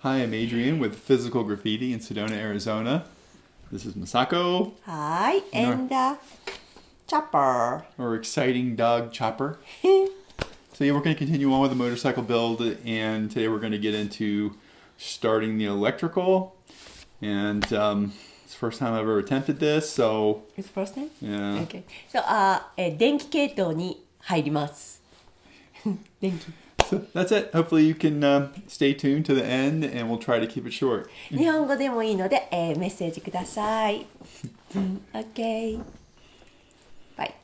Hi, I'm Adrian with Physical Graffiti in Sedona, Arizona. This is Masako. Hi, and Chopper. Our exciting dog Chopper. So yeah, we're going to continue on with the motorcycle build, and today we're going to get into starting the electrical. And it's the first time I've ever attempted this, so It's first time? yeah. Okay. So, 電気系統に入ります。電気。So that's it. Hopefully you can stay tuned to the end, and we'll try to keep it short. 日本語でもいいので、メッセージください。OK。バイ。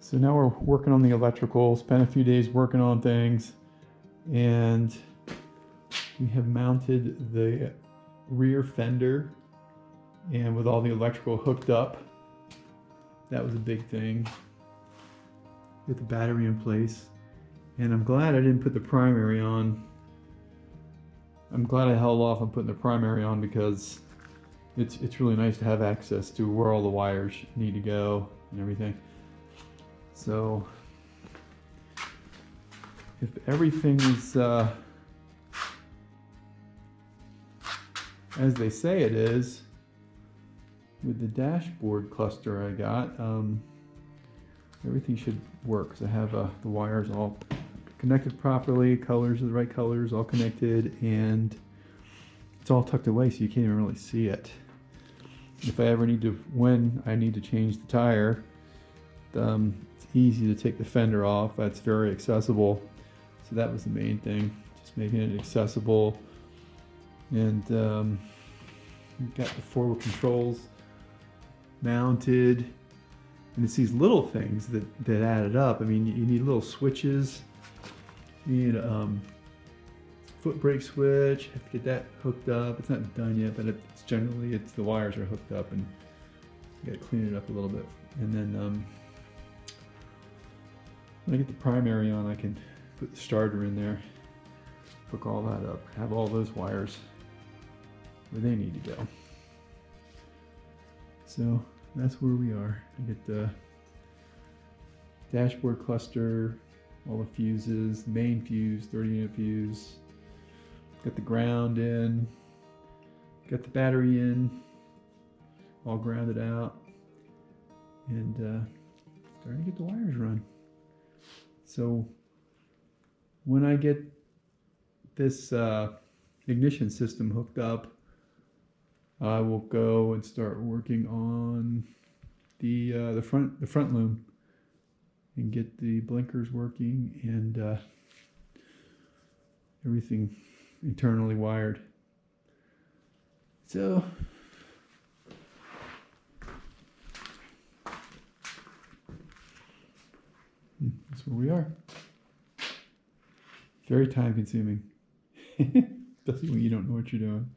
So now we're working on the electrical, spent a few days working on things, and we have mounted the rear fender and with all the electrical hooked up. That was a big thing. Get the battery in place. And I'm glad I didn't put the primary on. I'm glad I held off on putting the primary on because it's really nice to have access to where all the wires need to go and everything. So if everything is as they say it is, with the dashboard cluster I got, everything should work because I have the wires all connected properly, colors are the right colors, all connected, and it's all tucked away so you can't even really see it. If I ever need to, when I need to change the tire, it's easy to take the fender off. That's very accessible. So that was the main thing, just making it accessible. And we've got the forward controls mounted. And it's these little things that added up. I mean, you need little switches. You need a foot brake switch. Have to get that hooked up. It's not done yet, but it's generally the wires are hooked up, and you got to clean it up a little bit. And then when I get the primary on, I can put the starter in there, hook all that up, have all those wires where they need to go. So that's where we are. I get the dashboard cluster, all the fuses, the main fuse, 30-unit fuse. Got the ground in, got the battery in, all grounded out, and starting to get the wires run. So when I get this ignition system hooked up, I will go and start working on the front loom and get the blinkers working and everything internally wired. So that's where we are. Very time consuming, especially when you don't know what you're doing.